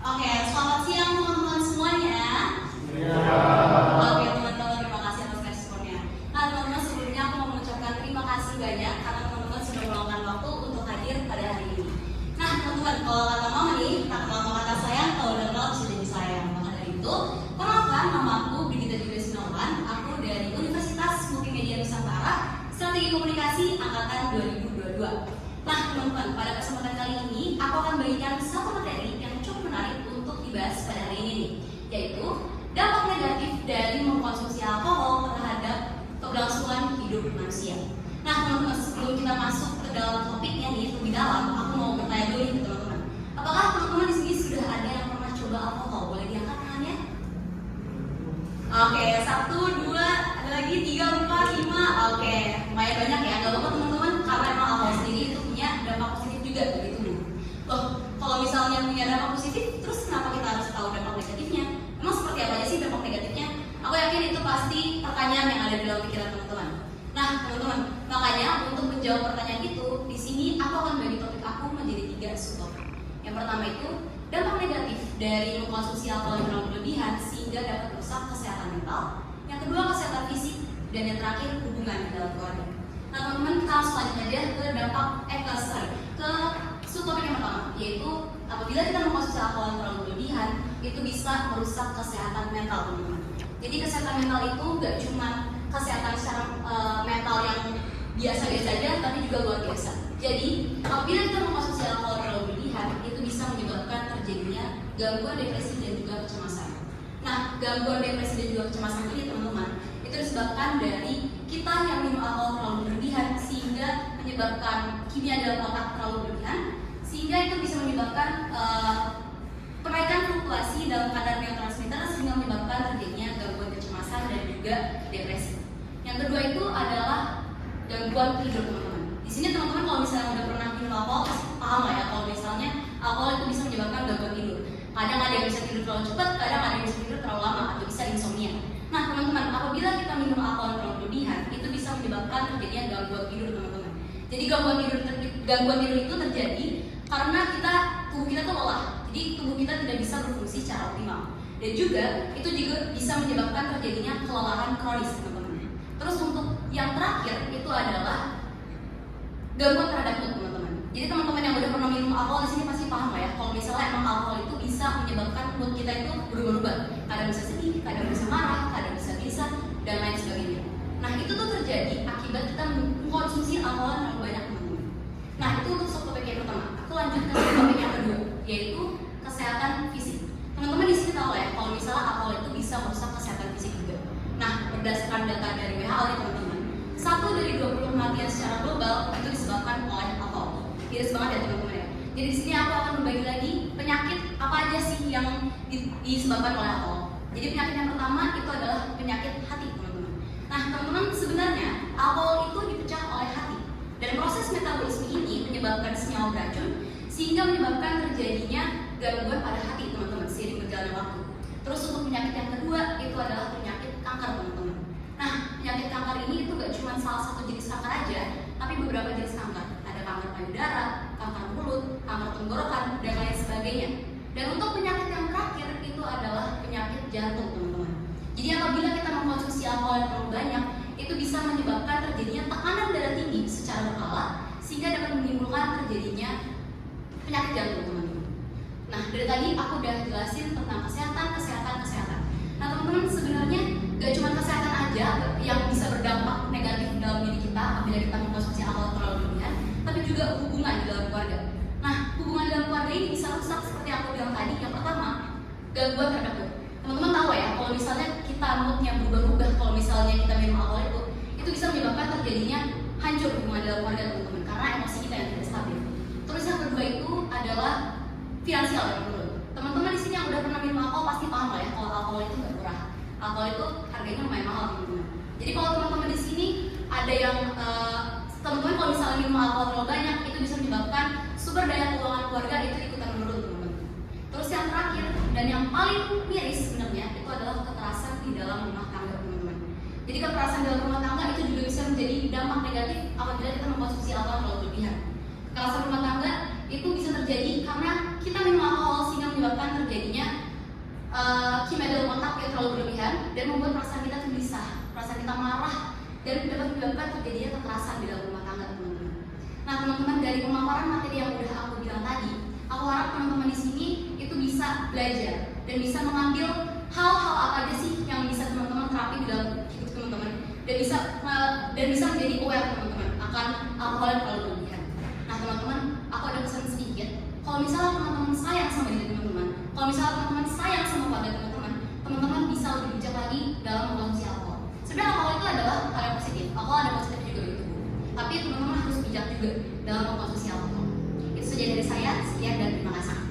Oke, selamat siang teman-teman semuanya. Ya. Oke teman-teman, terima kasih atas responnya. Nah teman-teman, sebelumnya aku mau mengucapkan terima kasih banyak karena teman-teman sudah meluangkan waktu untuk hadir pada hari ini. Nah teman-teman, kalau kata mama nih, tak kenal maka kata sayang, kalau udah kenal bisa jadi sayang. Maka dari itu, perkenalkan, nama aku Brigita Julia Sinawan. Aku dari Universitas Multimedia Nusantara, Strategi Komunikasi Angkatan 2022. Nah teman-teman, pada kesempatan kali ini aku akan bagikan satu materi yang cukup menarik untuk dibahas pada hari ini, yaitu dampak negatif dari mengkonsumsi alkohol terhadap keberlangsungan hidup manusia. Nah teman-teman, sebelum kita masuk ke dalam topiknya nih lebih dalam, aku mau bertanya dulu nih ke teman-teman. Apakah teman-teman di sini sudah ada yang pernah coba alkohol? Boleh diangkat tangannya? Oke, 1, 2, ada lagi 3, 4, 5. Oke, lumayan banyak ya. Gak apa-apa teman-teman, karena emang alkohol sendiri itu punya dampak positif juga bagi tubuh. Loh, kalau misalnya punya dampak positif, terus kenapa kita harus tahu dampak negatifnya? Emang seperti apa aja sih dampak negatifnya? Aku yakin itu pasti pertanyaan yang ada di dalam pikiran teman-teman. Nah, teman-teman, makanya untuk menjawab pertanyaan itu, di sini aku akan bagi topik aku menjadi 3 subtopik. Yang pertama itu dampak negatif dari mengkonsumsi alkohol yang berlebihan sehingga dapat merusak kesehatan mental. Yang kedua, kesehatan fisik, dan yang terakhir, hubungan di dalam keluarga. Nah, teman-teman, kita langsung lanjut aja ke dampak ke subtopik yang pertama, yaitu apabila kita mengkonsumsi alkohol yang terlalu berlebihan, itu bisa merusak kesehatan mental, teman-teman. Jadi kesehatan mental itu gak cuma kesehatan secara mental yang biasa-biasa aja, tapi juga luar biasa. Jadi apabila kita mengkonsumsi alkohol terlalu berlebihan, itu bisa menyebabkan terjadinya gangguan depresi dan juga kecemasan. Nah, gangguan depresi dan juga kecemasan ini, teman-teman, itu disebabkan dari kita yang minum alkohol terlalu berlebihan sehingga menyebabkan kimia dalam otak terlalu berlebihan, sehingga itu bisa menyebabkan kenaikan fluktuasi dalam kadar neurotransmitter sehingga menyebabkan terjadinya gangguan kecemasan dan juga depresi. Yang kedua itu adalah gangguan tidur, teman-teman. Di sini teman-teman kalau misalnya udah pernah minum alkohol pasti paham lah ya, kalau misalnya alkohol itu bisa menyebabkan gangguan tidur. Kadang ada yang bisa tidur terlalu cepat, kadang ada yang bisa tidur terlalu lama atau bisa insomnia. Nah teman-teman, apabila kita minum alkohol terlalu berlebihan, itu bisa menyebabkan terjadinya gangguan tidur, teman-teman. Jadi gangguan tidur itu terjadi karena tubuh kita tuh lelah. Jadi tubuh kita tidak bisa berfungsi secara optimal. Dan juga itu juga bisa menyebabkan terjadinya kelelahan kronis, teman-teman. Terus untuk yang terakhir itu adalah gangguan terhadap mood, teman-teman. Jadi teman-teman yang udah pernah minum alkohol di sini pasti paham lah ya, kalau misalnya emang alkohol itu bisa menyebabkan mood kita itu berubah-ubah. Kadang bisa sedih, kadang bisa marah, kadang bisa gelisah, dan lain sebagainya. Nah itu tuh terjadi akibat kita mengkonsumsi alkohol yang terlalu banyak, teman-teman. Nah itu untuk subtopik yang pertama. Aku lanjut ke subtopik yang kedua, yaitu kesehatan fisik. Teman-teman di sini tahu ya, kalau misalnya alkohol itu bisa merusak kesehatan fisik juga. Nah berdasarkan data dari WHO ya teman-teman, 1 dari 20 kematian secara global itu disebabkan oleh alkohol. Tidak banget ya teman-teman ya. Jadi di sini aku akan membagi lagi penyakit apa aja sih yang disebabkan oleh alkohol. Jadi penyakit yang pertama itu adalah penyakit hati, teman-teman. Nah teman-teman, sebenarnya alkohol itu dipecah oleh hati, dan proses metabolisme ini menyebabkan senyawa beracun sehingga menyebabkan terjadinya gangguan pada hati, teman-teman, seiring berjalannya waktu. Terus untuk penyakit yang kedua itu adalah penyakit kanker, teman-teman. Nah penyakit kanker ini itu gak cuma salah satu jenis kanker aja, tapi beberapa jenis kanker. Ada kanker payudara, kanker mulut, kanker tenggorokan, dan lain sebagainya. Dan untuk penyakit yang terakhir itu adalah penyakit jantung, teman-teman. Jadi apabila kita mengkonsumsi alkohol yang terlalu banyak, itu bisa menyebabkan terjadinya tekanan darah tinggi secara berkala sehingga dapat menimbulkan terjadinya penyakit jantung, teman-teman. Nah dari tadi aku udah jelasin tentang kesehatan. Nah teman-teman, sebenarnya gak cuma kesehatan aja yang bisa berdampak negatif dalam diri kita apabila kita mengkonsumsi alkohol terlalu berlebihan, tapi juga hubungan di dalam keluarga. Nah hubungan dalam keluarga ini bisa rusak seperti aku bilang tadi. Yang pertama, gangguan terhadap mood. Teman-teman tahu ya, kalau misalnya kita moodnya berubah-ubah, kalau misalnya kita minum alkohol itu bisa menyebabkan terjadinya hancur hubungan dalam keluarga, teman-teman, karena emosi kita yang tidak stabil. Terus yang kedua itu adalah finansial, teman-teman. Di sini yang udah pernah minum alkohol pasti paham lah ya, kalau alkohol itu nggak murah. Alkohol itu harganya lumayan mahal, teman-teman. Jadi kalau teman-teman di sini ada yang teman-teman kalau misalnya minum alkohol terlalu banyak, itu bisa menyebabkan sumber daya keuangan keluarga itu ikutan menurun, teman-teman. Terus yang terakhir dan yang paling miris sebenarnya itu adalah kekerasan di dalam rumah tangga, teman-teman. Jadi kekerasan dalam rumah tangga itu juga bisa menjadi dampak negatif apabila kita mengkonsumsi alkohol terlalu berlebihan. Kekerasan rumah tangga itu bisa terjadi karena kita minum alkohol sehingga menyebabkan terjadi kimia dalam otak yang terlalu berlebihan dan membuat perasaan kita gelisah, perasaan kita marah, dan dapat menyebabkan terjadinya kekerasan di dalam rumah tangga, teman-teman. Nah, teman-teman, dari pemaparan materi yang udah aku bilang tadi, aku harap teman-teman di sini itu bisa belajar dan bisa mengambil hal-hal apa aja sih yang bisa teman-teman terapi di dalam hidup teman-teman, dan bisa menjadi aware teman-teman akan alkohol yang terlalu berlebihan. Nah, teman-teman, aku ada pesan sedikit. Kalau misalnya teman-teman sayang sama diri teman-teman, kalau misalnya teman-teman sayang sama keluarga teman-teman, teman-teman bisa lebih bijak lagi dalam mengkonsumsi alkohol. Sebenarnya alkohol itu adalah hal yang positif. Alkohol ada positif juga di tubuh. Tapi teman-teman harus bijak juga dalam mengkonsumsi alkohol. Itu saja dari saya. Sekian dan terima kasih.